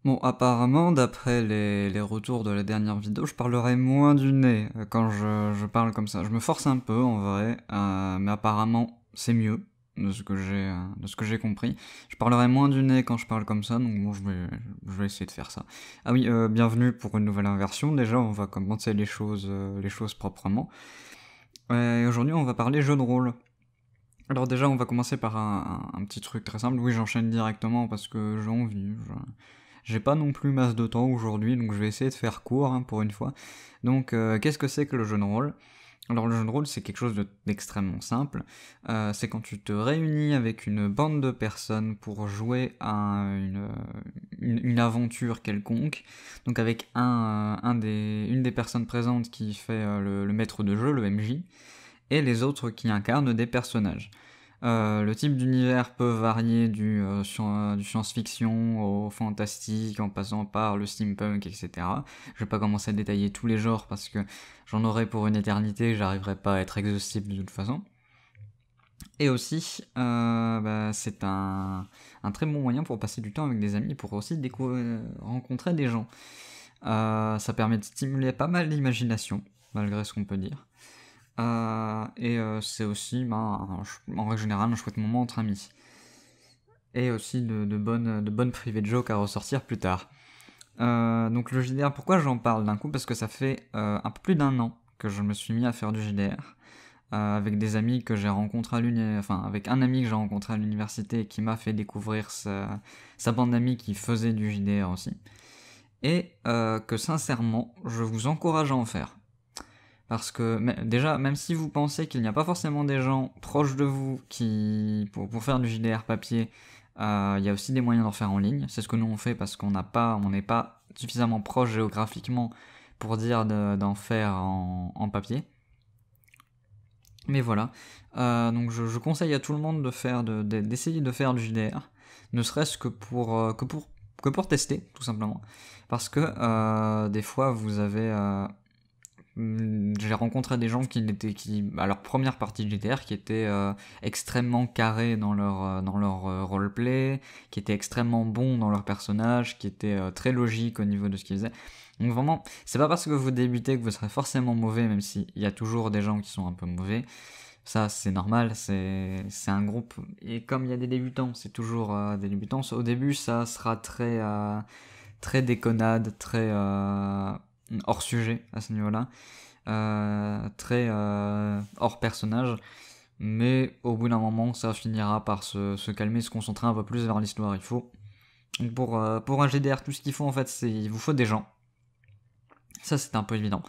Bon, apparemment, d'après les retours de la dernière vidéo, je parlerai moins du nez quand je parle comme ça. Je me force un peu en vrai, mais apparemment c'est mieux de ce que j'ai compris. Je parlerai moins du nez quand je parle comme ça, donc bon, je vais essayer de faire ça. Ah oui, bienvenue pour une nouvelle inversion. Déjà, on va commencer les choses proprement. Aujourd'hui, on va parler jeu de rôle. Alors déjà, on va commencer par un petit truc très simple. Oui, j'enchaîne directement parce que j'ai envie. J'ai pas non plus masse de temps aujourd'hui, donc je vais essayer de faire court pour une fois. Donc, qu'est-ce que c'est que le jeu de rôle? Alors, le jeu de rôle, c'est quelque chose d'extrêmement simple. C'est quand tu te réunis avec une bande de personnes pour jouer à une aventure quelconque. Donc, avec une des personnes présentes qui fait le maître de jeu, le MJ, et les autres qui incarnent des personnages. Le type d'univers peut varier du science-fiction au fantastique, en passant par le steampunk, etc. Je vais pas commencer à détailler tous les genres parce que j'en aurai pour une éternité, j'arriverai pas à être exhaustif de toute façon. Et aussi, c'est un très bon moyen pour passer du temps avec des amis, pour aussi rencontrer des gens. Ça permet de stimuler pas mal l'imagination, malgré ce qu'on peut dire. C'est aussi, en règle générale, un chouette moment entre amis. Et aussi de bonnes privées de jokes à ressortir plus tard. Donc le JDR, pourquoi j'en parle d'un coup? Parce que ça fait un peu plus d'un an que je me suis mis à faire du JDR. Avec des amis que j'ai rencontrés avec un ami que j'ai rencontré à l'université et qui m'a fait découvrir sa bande d'amis qui faisait du JDR aussi. Et que sincèrement, je vous encourage à en faire. Parce que déjà, même si vous pensez qu'il n'y a pas forcément des gens proches de vous pour faire du JDR papier, il y a aussi des moyens d'en faire en ligne. C'est ce que nous on fait parce qu'on n'est pas suffisamment proche géographiquement pour dire d'en faire en papier. Mais voilà. Donc je conseille à tout le monde d'essayer de faire du JDR, ne serait-ce que pour tester, tout simplement. Parce que des fois, j'ai rencontré des gens à leur première partie de GTR, qui étaient extrêmement carrés dans leur roleplay, qui étaient extrêmement bons dans leur personnage, qui étaient très logiques au niveau de ce qu'ils faisaient. Donc vraiment, c'est pas parce que vous débutez que vous serez forcément mauvais, même s'il y a toujours des gens qui sont un peu mauvais. Ça, c'est normal, c'est un groupe. Et comme il y a des débutants, c'est toujours des débutants. Au début, ça sera très déconnade, très hors sujet à ce niveau-là, très hors personnage, mais au bout d'un moment ça finira par se calmer, se concentrer un peu plus vers l'histoire. Pour un GDR, tout ce qu'il faut en fait, il vous faut des gens, ça c'est un peu évident.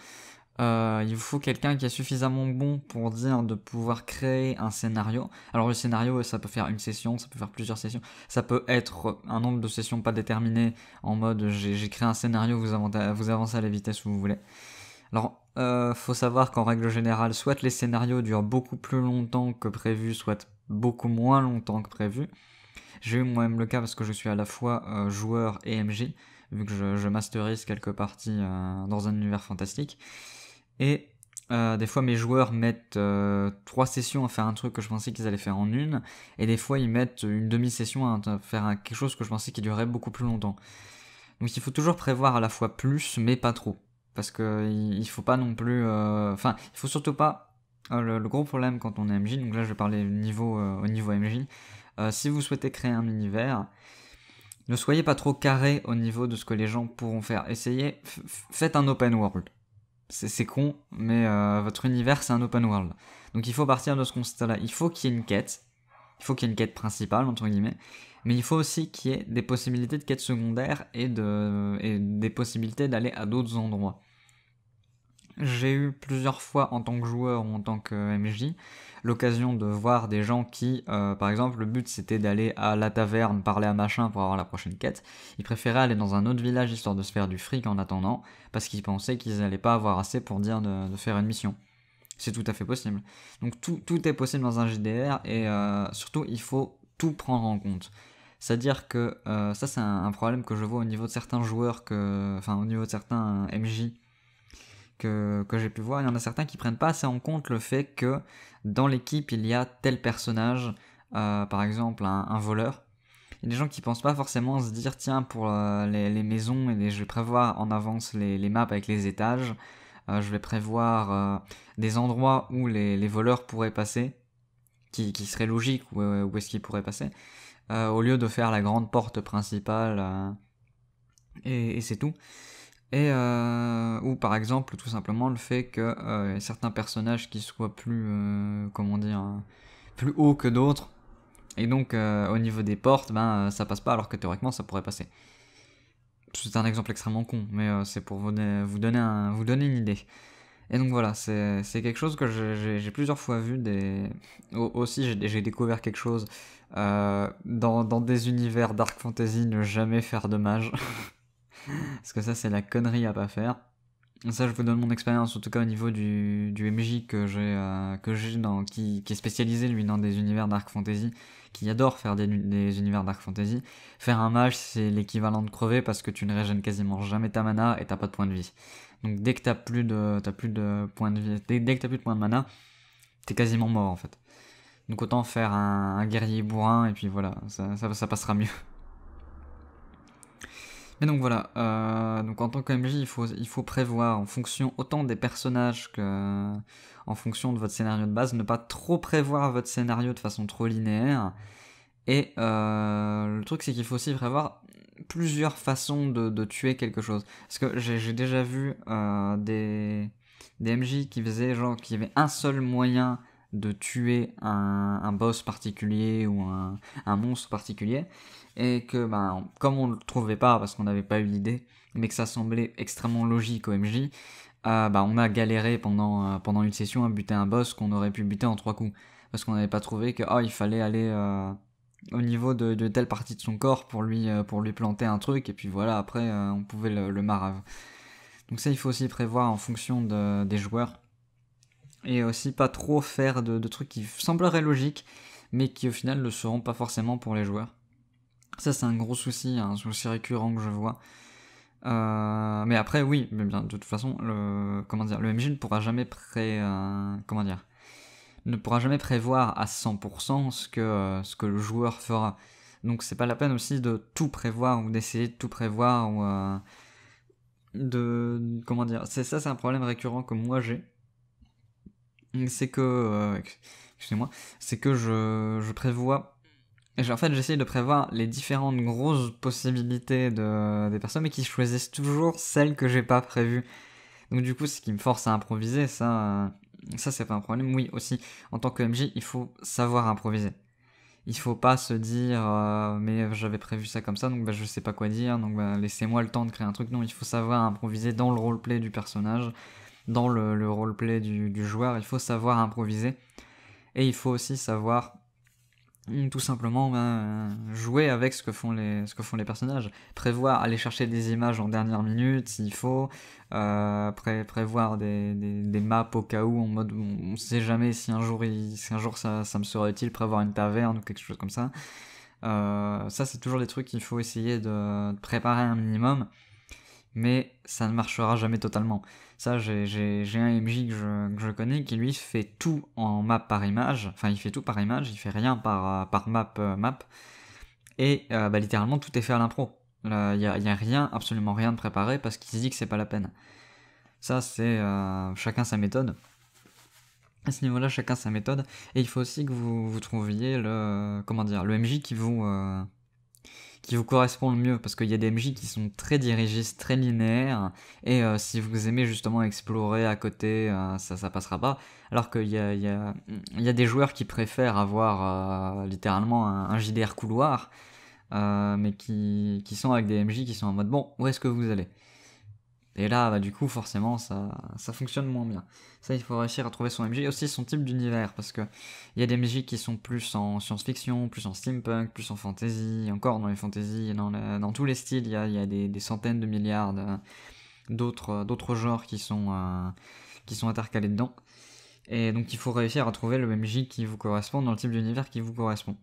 Il vous faut quelqu'un qui est suffisamment bon pour dire de pouvoir créer un scénario. Alors le scénario, ça peut faire une session, ça peut faire plusieurs sessions, ça peut être un nombre de sessions pas déterminé, en mode j'ai créé un scénario, vous avancez à la vitesse où vous voulez. Alors, faut savoir qu'en règle générale, soit les scénarios durent beaucoup plus longtemps que prévu, soit beaucoup moins longtemps que prévu. J'ai eu moi-même le cas parce que je suis à la fois joueur et MJ, vu que je masterise quelques parties dans un univers fantastique. Et des fois, mes joueurs mettent 3 sessions à faire un truc que je pensais qu'ils allaient faire en une, et des fois, ils mettent une demi-session à faire quelque chose que je pensais qui durerait beaucoup plus longtemps. Donc il faut toujours prévoir à la fois plus, mais pas trop. Parce que il faut pas non plus... il faut surtout pas... le gros problème quand on est MJ, donc là je vais parler au niveau MJ, si vous souhaitez créer un univers, ne soyez pas trop carré au niveau de ce que les gens pourront faire. Essayez, faites un open world. C'est con, mais votre univers c'est un open world. Donc il faut partir de ce constat-là. Il faut qu'il y ait une quête. Il faut qu'il y ait une quête principale, entre guillemets. Mais il faut aussi qu'il y ait des possibilités de quête secondaire et des possibilités d'aller à d'autres endroits. J'ai eu plusieurs fois en tant que joueur ou en tant que MJ l'occasion de voir des gens qui, par exemple, le but c'était d'aller à la taverne, parler à machin pour avoir la prochaine quête. Ils préféraient aller dans un autre village histoire de se faire du fric en attendant, parce qu'ils pensaient qu'ils n'allaient pas avoir assez pour dire de faire une mission. C'est tout à fait possible. Donc tout est possible dans un JDR et surtout il faut tout prendre en compte. C'est-à-dire que ça c'est un problème que je vois au niveau de certains joueurs, au niveau de certains MJ que j'ai pu voir. Il y en a certains qui prennent pas assez en compte le fait que dans l'équipe il y a tel personnage, par exemple un voleur. Il y a des gens qui pensent pas forcément se dire tiens pour les maisons, je vais prévoir en avance les maps avec les étages, je vais prévoir des endroits où les voleurs pourraient passer, qui seraient logiques, où est-ce qu'ils pourraient passer, au lieu de faire la grande porte principale, et c'est tout. Et ou par exemple tout simplement le fait que certains personnages qui soient plus plus hauts que d'autres, et donc au niveau des portes ça passe pas alors que théoriquement ça pourrait passer. C'est un exemple extrêmement con, mais c'est pour vous donner une idée. Et donc voilà, c'est quelque chose que j'ai plusieurs fois vu. Aussi j'ai découvert quelque chose dans des univers dark fantasy, ne jamais faire de mage. Parce que ça c'est la connerie à pas faire. Ça je vous donne mon expérience, en tout cas au niveau du MJ que j'ai qui est spécialisé lui dans des univers dark fantasy, qui adore faire des univers dark fantasy. Faire un mage c'est l'équivalent de crever parce que tu ne régènes quasiment jamais ta mana et t'as pas de points de vie. Donc dès que t'as plus de points de vie, dès que t'as plus de points de mana, t'es quasiment mort en fait. Donc autant faire un guerrier bourrin et puis voilà, ça passera mieux. Mais donc voilà, donc en tant que MJ, il faut prévoir en fonction autant des personnages que en fonction de votre scénario de base, ne pas trop prévoir votre scénario de façon trop linéaire. Et le truc c'est qu'il faut aussi prévoir plusieurs façons de tuer quelque chose. Parce que j'ai déjà vu des MJ qui faisaient genre qu'il y avait un seul moyen de tuer un boss particulier ou un monstre particulier, et que comme on le trouvait pas parce qu'on n'avait pas eu l'idée, mais que ça semblait extrêmement logique au MJ, on a galéré pendant une session à buter un boss qu'on aurait pu buter en 3 coups, parce qu'on n'avait pas trouvé que il fallait aller au niveau de telle partie de son corps pour lui planter un truc, et puis voilà, après on pouvait le marave. Donc ça il faut aussi prévoir en fonction des joueurs, et aussi pas trop faire de trucs qui sembleraient logiques mais qui au final ne seront pas forcément pour les joueurs. Ça c'est un gros souci, un souci récurrent que je vois. Mais après oui, mais bien de toute façon le MJ ne pourra jamais ne pourra jamais prévoir à 100% ce que le joueur fera. Donc c'est pas la peine aussi de tout prévoir ou d'essayer de tout prévoir ou c'est un problème récurrent que moi j'ai. C'est que excusez-moi, c'est que je prévois. En fait, j'essaye de prévoir les différentes grosses possibilités des personnes, mais qui choisissent toujours celles que j'ai pas prévues. Donc du coup, ce qui me force à improviser, ça c'est pas un problème. Oui, aussi, en tant que MJ, il faut savoir improviser. Il faut pas se dire mais j'avais prévu ça comme ça, donc je sais pas quoi dire, donc laissez-moi le temps de créer un truc. Non, il faut savoir improviser dans le roleplay du personnage, dans le roleplay du joueur, il faut savoir improviser. Et il faut aussi savoir tout simplement jouer avec ce que font les personnages, prévoir aller chercher des images en dernière minute s'il faut, prévoir des maps au cas où, en mode on sait jamais si un jour ça me sera utile, prévoir une taverne ou quelque chose comme ça. Ça c'est toujours des trucs qu'il faut essayer de préparer un minimum, mais ça ne marchera jamais totalement. Ça, j'ai un MJ que je connais qui lui fait tout en map par image, enfin il fait tout par image, il fait rien par map. Et littéralement tout est fait à l'impro. Il y a rien, absolument rien de préparé parce qu'il se dit que c'est pas la peine. Ça c'est chacun sa méthode. À ce niveau-là, chacun sa méthode. Et il faut aussi que vous trouviez le MJ qui vous correspond le mieux, parce qu'il y a des MJ qui sont très dirigistes, très linéaires, et si vous aimez justement explorer à côté, ça passera pas, alors qu'il y a des joueurs qui préfèrent avoir littéralement un JDR couloir, mais qui sont avec des MJ qui sont en mode bon, où est-ce que vous allez ? Et là, du coup, forcément, ça fonctionne moins bien. Ça, il faut réussir à trouver son MJ, et aussi son type d'univers, parce que il y a des MJ qui sont plus en science-fiction, plus en steampunk, plus en fantasy, encore dans les fantasy, dans tous les styles, il y a des centaines de milliards d'autres genres qui sont intercalés dedans. Et donc, il faut réussir à trouver le MJ qui vous correspond, dans le type d'univers qui vous correspond.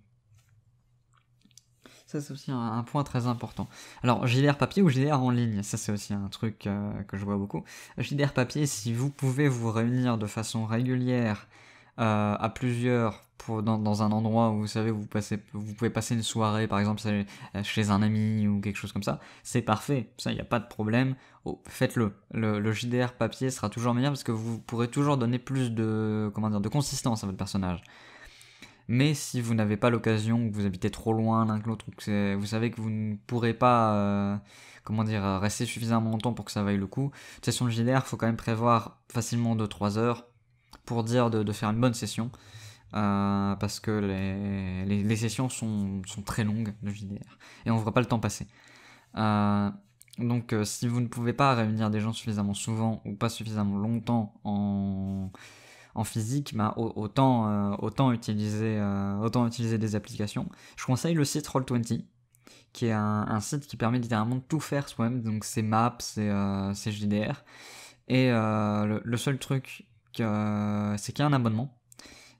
Ça, c'est aussi un point très important. Alors, JDR papier ou JDR en ligne, ça c'est aussi un truc que je vois beaucoup. JDR papier, si vous pouvez vous réunir de façon régulière à plusieurs dans un endroit où vous savez vous pouvez passer une soirée par exemple chez un ami ou quelque chose comme ça, c'est parfait, ça il n'y a pas de problème, faites-le. Le JDR papier sera toujours meilleur parce que vous pourrez toujours donner plus de consistance à votre personnage. Mais si vous n'avez pas l'occasion, que vous habitez trop loin l'un que l'autre, ou que vous savez que vous ne pourrez pas rester suffisamment longtemps pour que ça vaille le coup, session de JDR, il faut quand même prévoir facilement 2-3 heures pour dire de faire une bonne session. Parce que les sessions sont très longues de JDR et on ne voit pas le temps passer. Donc si vous ne pouvez pas réunir des gens suffisamment souvent ou pas suffisamment longtemps en physique, bah, autant utiliser des applications. Je conseille le site Roll20, qui est un site qui permet littéralement de tout faire soi-même, donc c'est maps, c'est JDR. Et le seul truc, c'est qu'il y a un abonnement.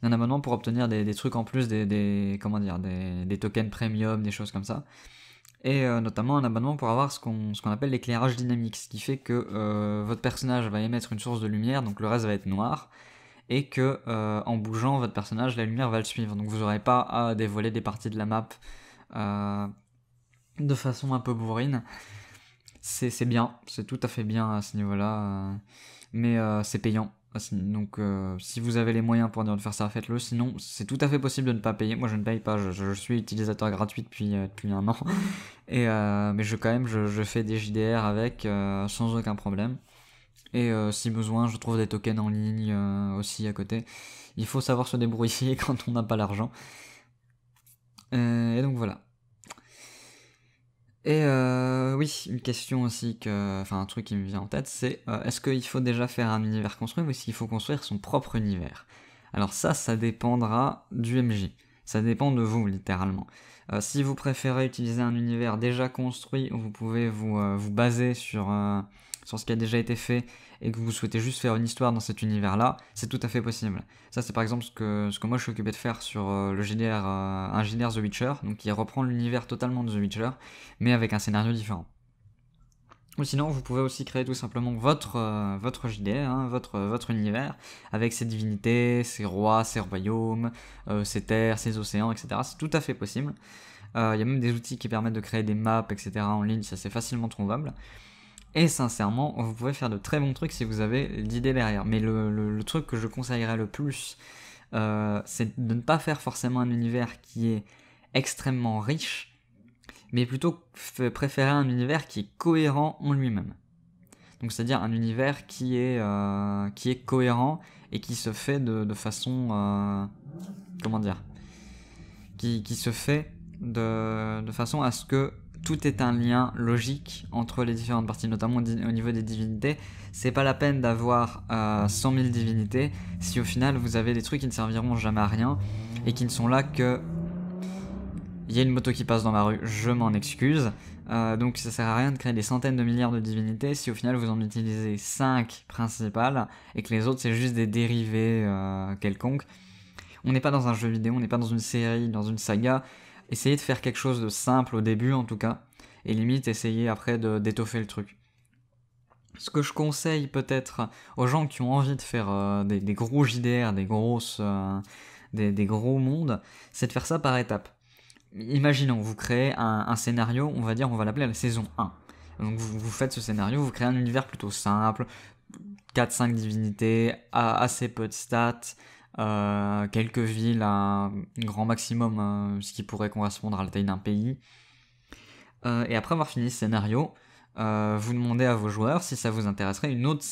Un abonnement pour obtenir des trucs en plus, des tokens premium, des choses comme ça. Et notamment un abonnement pour avoir ce qu'on appelle l'éclairage dynamique, ce qui fait que votre personnage va émettre une source de lumière, donc le reste va être noir, et que en bougeant votre personnage, la lumière va le suivre. Donc vous n'aurez pas à dévoiler des parties de la map de façon un peu bourrine. C'est bien, c'est tout à fait bien à ce niveau-là, mais c'est payant. Donc si vous avez les moyens pour de faire ça, faites-le. Sinon, c'est tout à fait possible de ne pas payer. Moi, je ne paye pas. Je suis utilisateur gratuit depuis un an. Et mais je fais des JDR avec sans aucun problème. Et si besoin, je trouve des tokens en ligne aussi à côté. Il faut savoir se débrouiller quand on n'a pas l'argent. Et donc voilà. Et oui, une question aussi, un truc qui me vient en tête, c'est est-ce qu'il faut déjà faire un univers construit ou est-ce qu'il faut construire son propre univers? Alors ça dépendra du MJ. Ça dépend de vous, littéralement. Si vous préférez utiliser un univers déjà construit où vous pouvez vous baser sur ce qui a déjà été fait et que vous souhaitez juste faire une histoire dans cet univers-là, c'est tout à fait possible. Ça, c'est par exemple ce que moi je suis occupé de faire sur le JDR, un JDR The Witcher, donc qui reprend l'univers totalement de The Witcher, mais avec un scénario différent. Ou sinon, vous pouvez aussi créer tout simplement votre JDR, hein, votre univers, avec ses divinités, ses rois, ses royaumes, ses terres, ses océans, etc. C'est tout à fait possible. Il y a même des outils qui permettent de créer des maps, etc. en ligne, ça c'est facilement trouvable. Et sincèrement, vous pouvez faire de très bons trucs si vous avez l'idée derrière. Mais le truc que je conseillerais le plus, c'est de ne pas faire forcément un univers qui est extrêmement riche, mais plutôt préférer un univers qui est cohérent en lui-même. Donc c'est-à-dire un univers qui est cohérent et qui se fait de façon... qui se fait de façon à ce que tout est un lien logique entre les différentes parties, notamment au niveau des divinités. C'est pas la peine d'avoir 100 000 divinités si au final vous avez des trucs qui ne serviront jamais à rien et qui ne sont là que... Il y a une moto qui passe dans ma rue, je m'en excuse. Donc ça sert à rien de créer des centaines de milliards de divinités si au final vous en utilisez 5 principales et que les autres c'est juste des dérivés quelconques. On n'est pas dans un jeu vidéo, on n'est pas dans une série, dans une saga. Essayez de faire quelque chose de simple au début en tout cas, et limite essayez après d'étoffer le truc. Ce que je conseille peut-être aux gens qui ont envie de faire des gros JDR, des gros mondes, c'est de faire ça par étapes. Imaginons, vous créez un scénario, on va l'appeler la saison 1. Donc vous faites ce scénario, vous créez un univers plutôt simple, 4-5 divinités, assez peu de stats, quelques villes à un grand maximum, ce qui pourrait correspondre à la taille d'un pays. Et après avoir fini ce scénario, vous demandez à vos joueurs si ça vous intéresserait une autre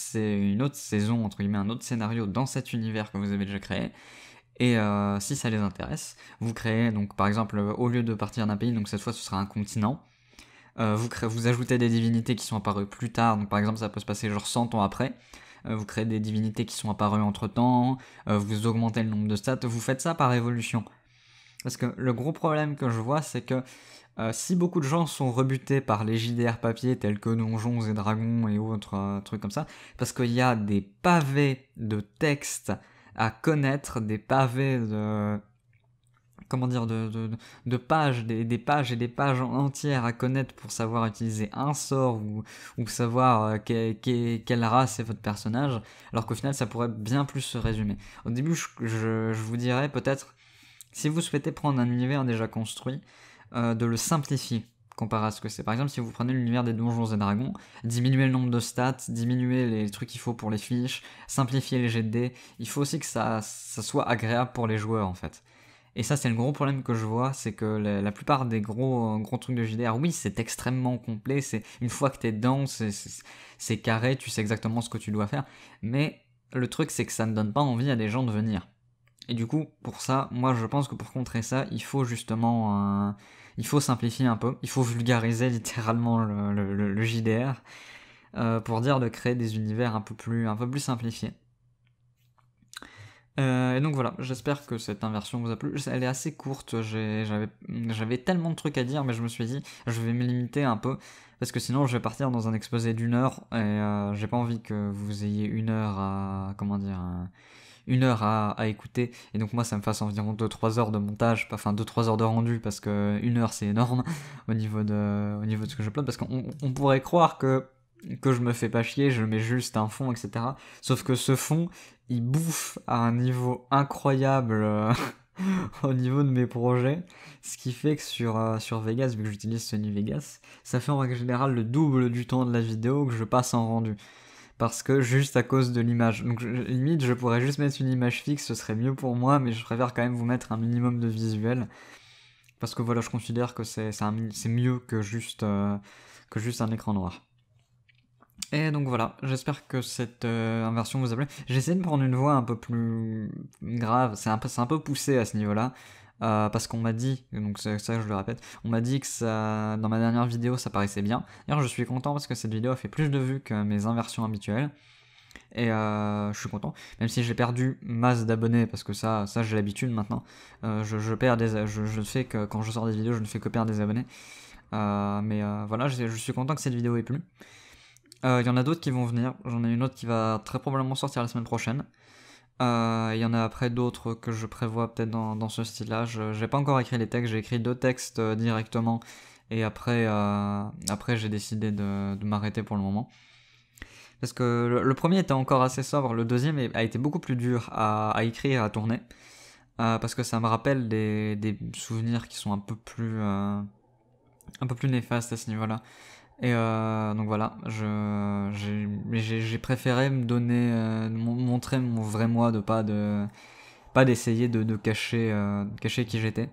saison, entre guillemets, un autre scénario dans cet univers que vous avez déjà créé. Et si ça les intéresse, vous créez, donc par exemple, au lieu de partir d'un pays, donc cette fois ce sera un continent, vous ajoutez des divinités qui sont apparues plus tard, donc par exemple ça peut se passer genre 100 ans après, vous créez des divinités qui sont apparues entre temps, vous augmentez le nombre de stats, vous faites ça par évolution. Parce que le gros problème que je vois, c'est que si beaucoup de gens sont rebutés par les JDR papier tels que Donjons et Dragons et autres trucs comme ça, parce qu'il y a des pavés de texte à connaître, des pavés de pages, des pages et des pages entières à connaître pour savoir utiliser un sort ou savoir quelle race est votre personnage, alors qu'au final ça pourrait bien plus se résumer. Au début je vous dirais peut-être si vous souhaitez prendre un univers déjà construit, de le simplifier comparé à ce que c'est. Par exemple, si vous prenez l'univers des Donjons et Dragons, diminuer le nombre de stats, diminuer les trucs qu'il faut pour les fiches, simplifier les jets de dés, il faut aussi que ça soit agréable pour les joueurs en fait. Et ça, c'est le gros problème que je vois, c'est que la plupart des gros trucs de JDR, oui, c'est extrêmement complet, c'est une fois que t'es dedans, c'est carré, tu sais exactement ce que tu dois faire, mais le truc, c'est que ça ne donne pas envie à des gens de venir. Et du coup, pour ça, moi je pense que pour contrer ça, il faut justement il faut simplifier un peu, il faut vulgariser littéralement le JDR pour dire de créer des univers un peu plus simplifiés. Et donc voilà, j'espère que cette inversion vous a plu. Elle est assez courte, j'avais tellement de trucs à dire, mais je me suis dit, je vais me limiter un peu, parce que sinon je vais partir dans un exposé d'1 heure, et j'ai pas envie que vous ayez 1 heure à, comment dire, 1 heure à écouter, et donc moi ça me fasse environ 2-3 heures de montage, enfin 2-3 heures de rendu, parce que 1 heure c'est énorme au niveau de ce que je upload, parce qu'on pourrait croire que je me fais pas chier, je mets juste un fond, etc. Sauf que ce fond, il bouffe à un niveau incroyable au niveau de mes projets, ce qui fait que sur Vegas, vu que j'utilise Sony Vegas, ça fait en règle générale le double du temps de la vidéo que je passe en rendu. Parce que juste à cause de l'image. Donc limite, je pourrais juste mettre une image fixe, ce serait mieux pour moi, mais je préfère quand même vous mettre un minimum de visuel. Parce que voilà, je considère que c'est mieux que juste un écran noir. Et donc voilà, j'espère que cette inversion vous a plu. J'ai essayé de prendre une voix un peu plus grave, c'est un peu poussé à ce niveau-là, parce qu'on m'a dit, donc c'est ça que je le répète, on m'a dit que ça, dans ma dernière vidéo ça paraissait bien. D'ailleurs je suis content parce que cette vidéo a fait plus de vues que mes inversions habituelles, et je suis content, même si j'ai perdu masse d'abonnés, parce que ça j'ai l'habitude maintenant, je perds je fais que quand je sors des vidéos je ne fais que perdre des abonnés, mais voilà, je suis content que cette vidéo ait plu. Il y en a d'autres qui vont venir, j'en ai une autre qui va très probablement sortir la semaine prochaine. Il y en a après d'autres que je prévois peut-être dans ce style-là. J'ai pas encore écrit les textes, j'ai écrit 2 textes directement, et après j'ai décidé de m'arrêter pour le moment. Parce que le premier était encore assez sobre, le deuxième a été beaucoup plus dur à écrire et à tourner. Parce que ça me rappelle des souvenirs qui sont un peu plus néfastes à ce niveau-là. Et donc voilà, j'ai préféré me donner, montrer mon vrai moi, pas d'essayer de cacher qui j'étais.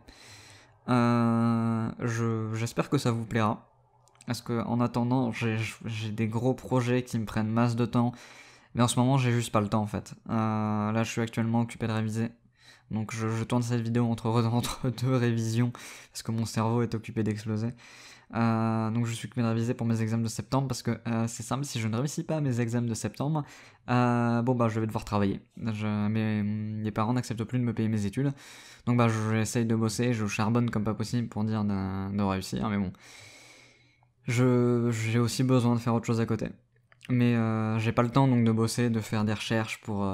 J'espère que ça vous plaira. Parce que en attendant, j'ai des gros projets qui me prennent masse de temps, mais en ce moment j'ai juste pas le temps en fait. Là je suis actuellement occupé de réviser. Donc je tourne cette vidéo entre 2 révisions, parce que mon cerveau est occupé d'exploser. Donc je suis occupé de réviser pour mes examens de septembre, parce que c'est simple, si je ne réussis pas à mes examens de septembre, je vais devoir travailler. Mes parents n'acceptent plus de me payer mes études, donc j'essaye de bosser, je charbonne comme pas possible pour dire de réussir, mais bon. J'ai aussi besoin de faire autre chose à côté. Mais j'ai pas le temps donc de bosser, de faire des recherches pour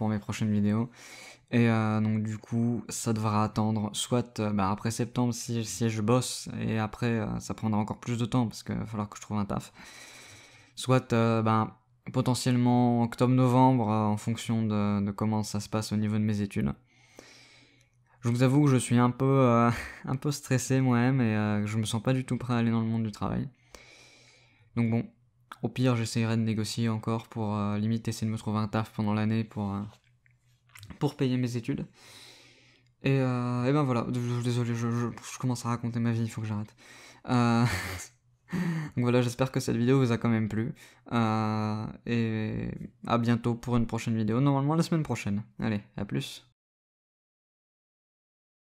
mes prochaines vidéos. Et donc du coup, ça devra attendre soit après septembre si je bosse, et après ça prendra encore plus de temps parce qu'il va falloir que je trouve un taf. Soit potentiellement octobre-novembre en fonction de comment ça se passe au niveau de mes études. Je vous avoue que je suis un peu stressé moi-même, et que je me sens pas du tout prêt à aller dans le monde du travail. Donc bon, au pire j'essayerai de négocier encore pour limite essayer de me trouver un taf pendant l'année pour payer mes études. Et ben voilà, désolé, je commence à raconter ma vie, il faut que j'arrête. Donc voilà, j'espère que cette vidéo vous a quand même plu. Et à bientôt pour une prochaine vidéo, normalement la semaine prochaine. Allez, à plus.